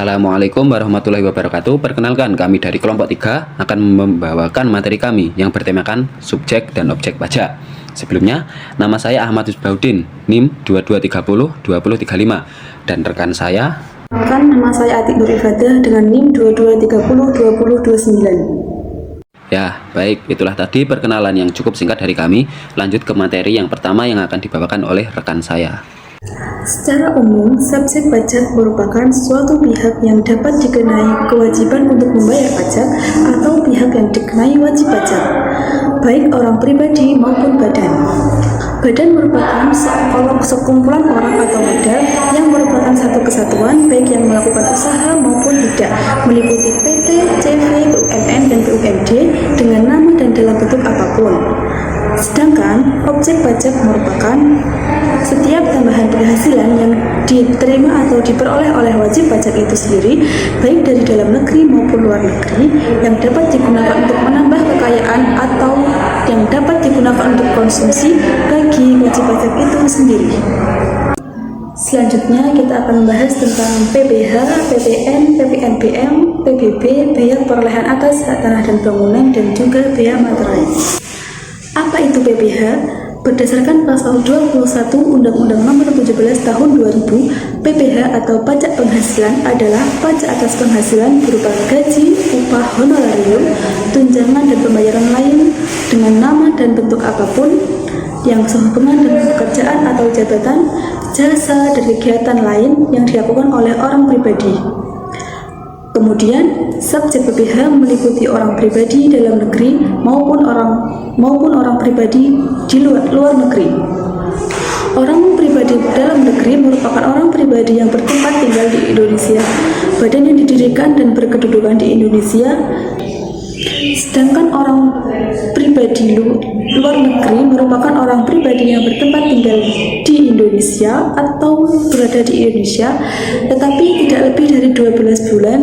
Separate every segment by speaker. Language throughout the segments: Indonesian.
Speaker 1: Assalamualaikum warahmatullahi wabarakatuh. Perkenalkan, kami dari kelompok 3 akan membawakan materi kami yang bertemakan subjek dan objek pajak. Sebelumnya, nama saya Ahmad Isbaudin, NIM 22302035, dan rekan saya
Speaker 2: nama saya Atik Nur Ibadah dengan NIM 22302029.
Speaker 1: Ya, baik, itulah tadi perkenalan yang cukup singkat dari kami. Lanjut ke materi yang pertama yang akan dibawakan oleh rekan saya.
Speaker 2: Secara umum, subjek pajak merupakan suatu pihak yang dapat dikenai kewajiban untuk membayar pajak atau pihak yang dikenai wajib pajak, baik orang pribadi maupun badan. Badan merupakan sekumpulan orang atau modal yang merupakan satu kesatuan baik yang melakukan usaha maupun tidak, meliputi PT, CV, BUMN, dan BUMD dengan nama dan dalam bentuk apapun. Sedangkan objek pajak merupakan setiap tambahan penghasilan yang diterima atau diperoleh oleh wajib pajak itu sendiri, baik dari dalam negeri maupun luar negeri, yang dapat digunakan untuk menambah kekayaan atau yang dapat digunakan untuk konsumsi bagi wajib pajak itu sendiri. Selanjutnya kita akan membahas tentang PPh, PPN, PPNBM, PBB, biaya perolehan atas hak tanah dan bangunan, dan juga biaya materai. Apa itu PPh? Berdasarkan pasal 21 Undang-Undang Nomor 17 Tahun 2000, PPh atau pajak penghasilan adalah pajak atas penghasilan berupa gaji, upah, honorarium, tunjangan dan pembayaran lain dengan nama dan bentuk apapun yang sehubungan dengan pekerjaan atau jabatan, jasa, dan kegiatan lain yang dilakukan oleh orang pribadi. Kemudian, subjek PPh meliputi orang pribadi dalam negeri maupun orang pribadi di luar negeri. Orang pribadi dalam negeri merupakan orang pribadi yang bertempat tinggal di Indonesia, badan yang didirikan dan berkedudukan di Indonesia. Sedangkan orang pribadi luar negeri merupakan orang pribadi yang bertempat tinggal di Indonesia atau berada di Indonesia, tetapi tidak lebih dari 12 bulan,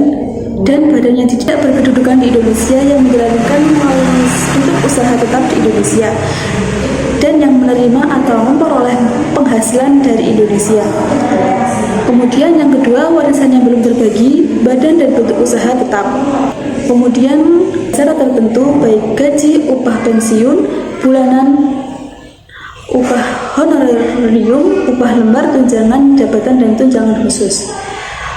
Speaker 2: dan badannya tidak berkedudukan di Indonesia yang menjalankan melalui bentuk usaha tetap di Indonesia, dan yang menerima atau memperoleh penghasilan dari Indonesia. Kemudian yang kedua, warisan yang belum terbagi, badan dan bentuk usaha tetap. Kemudian secara tertentu baik gaji, upah pensiun, bulanan, upah honorarium, upah lembar, tunjangan jabatan, dan tunjangan khusus.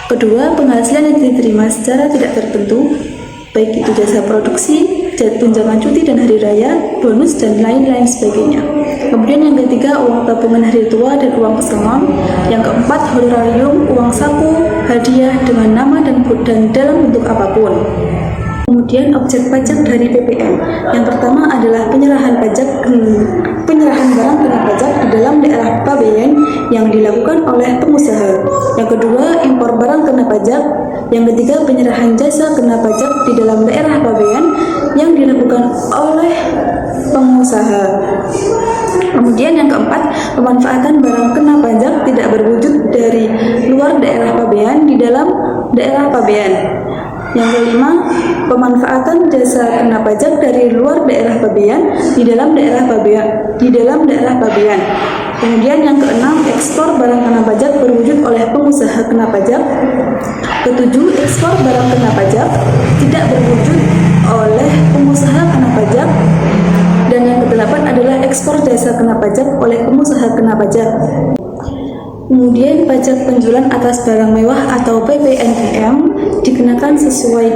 Speaker 2: Kedua, penghasilan yang diterima secara tidak tertentu, baik itu jasa produksi, tunjangan cuti dan hari raya, bonus, dan lain-lain sebagainya. Kemudian yang ketiga, uang tabungan hari tua dan uang pesangon. Yang keempat, honorarium, uang saku, hadiah dengan nama dan dalam bentuk apapun. Kemudian objek pajak dari PPN. Yang pertama adalah penyerahan barang kena pajak di dalam daerah pabean yang dilakukan oleh pengusaha. Yang kedua, impor barang kena pajak. Yang ketiga, penyerahan jasa kena pajak di dalam daerah pabean yang dilakukan oleh pengusaha. Kemudian yang keempat, pemanfaatan barang kena pajak tidak berwujud dari luar daerah pabean di dalam daerah pabean. Yang kelima, pemanfaatan jasa kena pajak dari luar daerah pabean di dalam daerah pabean. Kemudian yang keenam, ekspor barang kena pajak berwujud oleh pengusaha kena pajak. Ketujuh, ekspor barang kena pajak tidak berwujud oleh pengusaha kena pajak. Dan yang kedelapan adalah ekspor jasa kena pajak oleh pengusaha kena pajak. Kemudian pajak penjualan atas barang mewah atau PPNBM dikenakan sesuai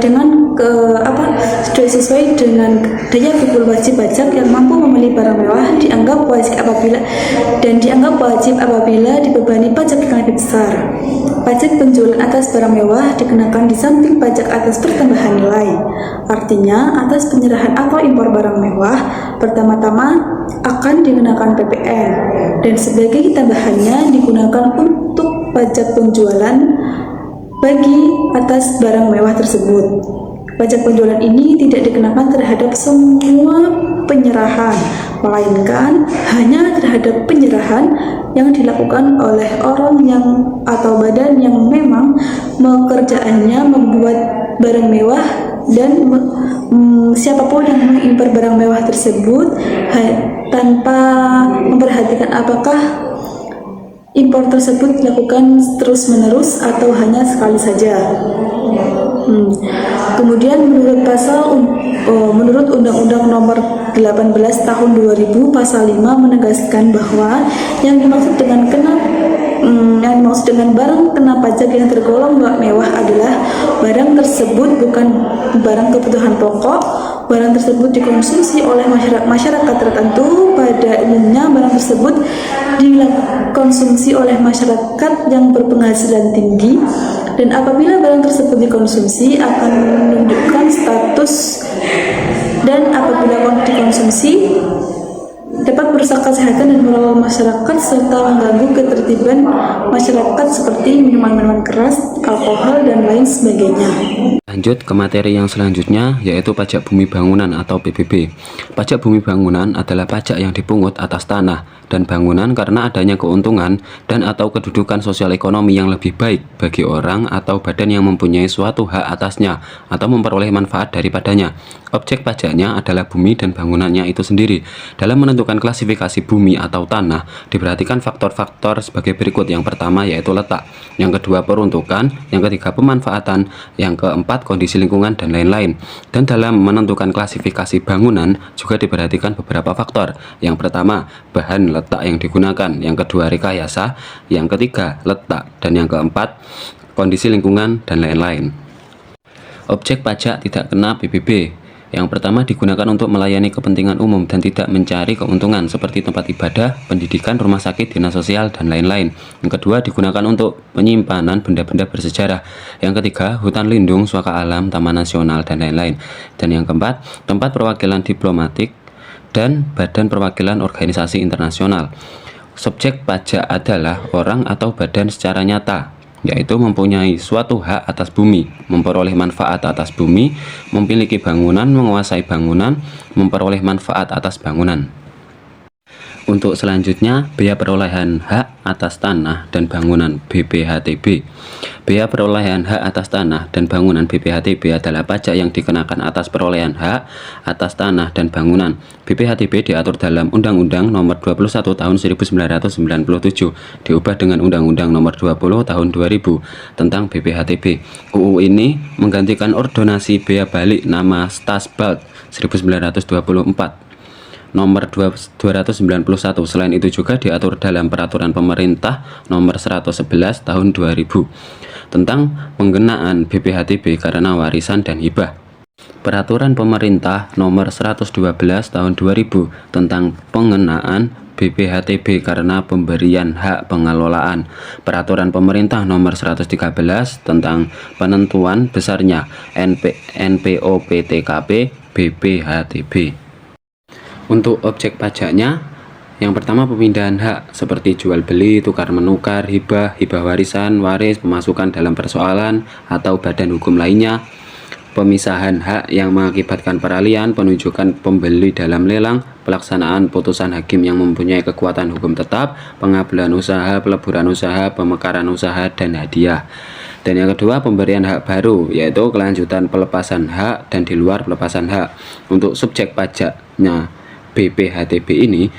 Speaker 2: dengan daya pikul wajib pajak yang mampu membeli barang mewah dianggap wajib apabila dibebani pajak yang lebih besar. Pajak penjualan atas barang mewah dikenakan di samping pajak atas pertambahan nilai. Artinya, atas penyerahan atau impor barang mewah pertama-tama akan dikenakan PPN, dan sebagai tambahannya digunakan untuk pajak penjualan bagi atas barang mewah tersebut. Pajak penjualan ini tidak dikenakan terhadap semua penyerahan, melainkan hanya terhadap penyerahan yang dilakukan oleh orang yang atau badan yang memang pekerjaannya membuat barang mewah, dan siapapun yang mengimpor barang mewah tersebut tanpa memperhatikan apakah impor tersebut dilakukan terus-menerus atau hanya sekali saja. Kemudian menurut Undang-Undang Nomor 18 Tahun 2000 Pasal 5 menegaskan bahwa yang dimaksud dengan barang kena pajak yang tergolong mewah adalah barang tersebut bukan barang kebutuhan pokok. Barang tersebut dikonsumsi oleh masyarakat tertentu. Pada umumnya barang tersebut dikonsumsi oleh masyarakat yang berpenghasilan tinggi, dan apabila barang tersebut dikonsumsi akan menunjukkan status, dan apabila dikonsumsi dapat merusak kesehatan dan moral masyarakat serta mengganggu ketertiban masyarakat seperti minuman-minuman keras, alkohol, dan lain sebagainya.
Speaker 1: Lanjut ke materi yang selanjutnya, yaitu pajak bumi bangunan atau PBB. Pajak bumi bangunan adalah pajak yang dipungut atas tanah dan bangunan karena adanya keuntungan dan atau kedudukan sosial ekonomi yang lebih baik bagi orang atau badan yang mempunyai suatu hak atasnya atau memperoleh manfaat daripadanya. Objek pajaknya adalah bumi dan bangunannya itu sendiri. Dalam menentukan klasifikasi bumi atau tanah, diperhatikan faktor-faktor sebagai berikut. Yang pertama yaitu letak, yang kedua peruntukan, yang ketiga pemanfaatan, yang keempat kondisi lingkungan, dan lain-lain. Dan dalam menentukan klasifikasi bangunan juga diperhatikan beberapa faktor. Yang pertama, bahan letak yang digunakan, yang kedua rekayasa, yang ketiga letak, dan yang keempat kondisi lingkungan, dan lain-lain. Objek pajak tidak kena PBB. Yang pertama digunakan untuk melayani kepentingan umum dan tidak mencari keuntungan seperti tempat ibadah, pendidikan, rumah sakit, dinas sosial, dan lain-lain. Yang kedua digunakan untuk penyimpanan benda-benda bersejarah. Yang ketiga hutan lindung, suaka alam, taman nasional, dan lain-lain. Dan yang keempat tempat perwakilan diplomatik dan badan perwakilan organisasi internasional. Subjek pajak adalah orang atau badan secara nyata, yaitu mempunyai suatu hak atas bumi, memperoleh manfaat atas bumi, memiliki bangunan, menguasai bangunan, memperoleh manfaat atas bangunan. Untuk selanjutnya, biaya perolehan hak atas tanah dan bangunan BPHTB. Biaya perolehan hak atas tanah dan bangunan BPHTB adalah pajak yang dikenakan atas perolehan hak atas tanah dan bangunan. BPHTB diatur dalam Undang-Undang Nomor 21 Tahun 1997, diubah dengan Undang-Undang Nomor 20 Tahun 2000 tentang BPHTB. UU ini menggantikan Ordonansi Bea Balik Nama Stasbalt 1924 Nomor 291. Selain itu juga diatur dalam Peraturan Pemerintah Nomor 111 Tahun 2000 tentang penggunaan BPHTB karena warisan dan hibah. Peraturan Pemerintah Nomor 112 Tahun 2000 tentang pengenaan BPHTB karena pemberian hak pengelolaan. Peraturan Pemerintah Nomor 113 tentang penentuan besarnya NPOPTKP BPHTB. Untuk objek pajaknya, yang pertama pemindahan hak seperti jual beli, tukar menukar, hibah, hibah warisan, waris, pemasukan dalam persoalan atau badan hukum lainnya. Pemisahan hak yang mengakibatkan peralihan, penunjukan pembeli dalam lelang, pelaksanaan putusan hakim yang mempunyai kekuatan hukum tetap, pengabelan usaha, peleburan usaha, pemekaran usaha, dan hadiah. Dan yang kedua pemberian hak baru, yaitu kelanjutan pelepasan hak dan di luar pelepasan hak. Untuk subjek pajaknya BPHTB ini,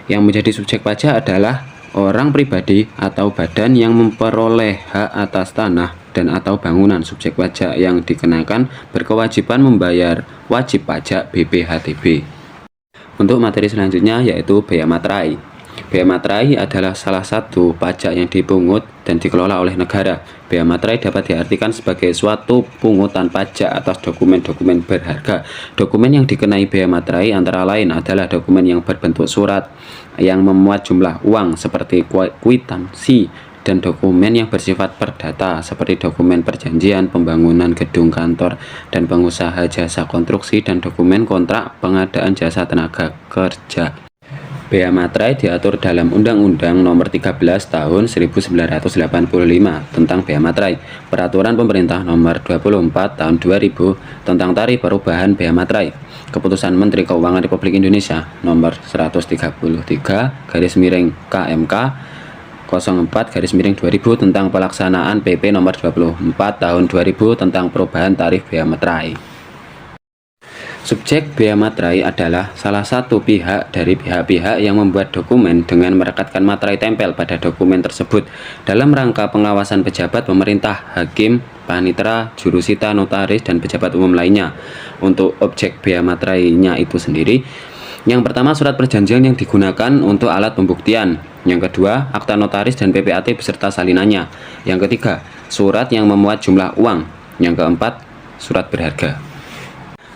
Speaker 1: yang menjadi subjek pajak adalah orang pribadi atau badan yang memperoleh hak atas tanah dan atau bangunan. Subjek pajak yang dikenakan berkewajiban membayar wajib pajak BPHTB. Untuk materi selanjutnya yaitu bea materai. Bea materai adalah salah satu pajak yang dipungut dan dikelola oleh negara. Bea materai dapat diartikan sebagai suatu pungutan pajak atas dokumen-dokumen berharga. Dokumen yang dikenai bea materai antara lain adalah dokumen yang berbentuk surat yang memuat jumlah uang seperti kwitansi, dan dokumen yang bersifat perdata seperti dokumen perjanjian pembangunan gedung kantor dan pengusaha jasa konstruksi, dan dokumen kontrak pengadaan jasa tenaga kerja. Bea materai diatur dalam Undang-Undang Nomor 13 Tahun 1985 tentang bea materai, Peraturan Pemerintah Nomor 24 Tahun 2000 tentang tarif perubahan bea materai, Keputusan Menteri Keuangan Republik Indonesia Nomor 133/KMK 04/2000 tentang pelaksanaan PP Nomor 24 Tahun 2000 tentang perubahan tarif bea materai. Subjek bea materai adalah salah satu pihak dari pihak-pihak yang membuat dokumen dengan merekatkan materai tempel pada dokumen tersebut dalam rangka pengawasan pejabat pemerintah, hakim, panitera, jurusita, notaris, dan pejabat umum lainnya. Untuk objek bea materainya itu sendiri, yang pertama surat perjanjian yang digunakan untuk alat pembuktian. Yang kedua, akta notaris dan PPAT beserta salinannya. Yang ketiga, surat yang memuat jumlah uang. Yang keempat, surat berharga.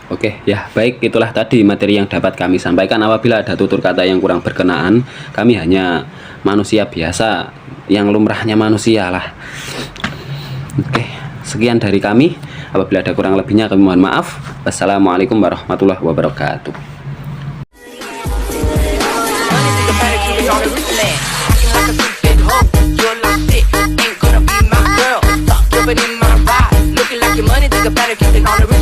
Speaker 1: Oke, ya baik, itulah tadi materi yang dapat kami sampaikan. Apabila ada tutur kata yang kurang berkenaan, kami hanya manusia biasa, yang lumrahnya manusia lah. Oke, sekian dari kami. Apabila ada kurang lebihnya kami mohon maaf. Wassalamualaikum warahmatullahi wabarakatuh.
Speaker 3: But in my ride, looking like your money, think about it, keep it on the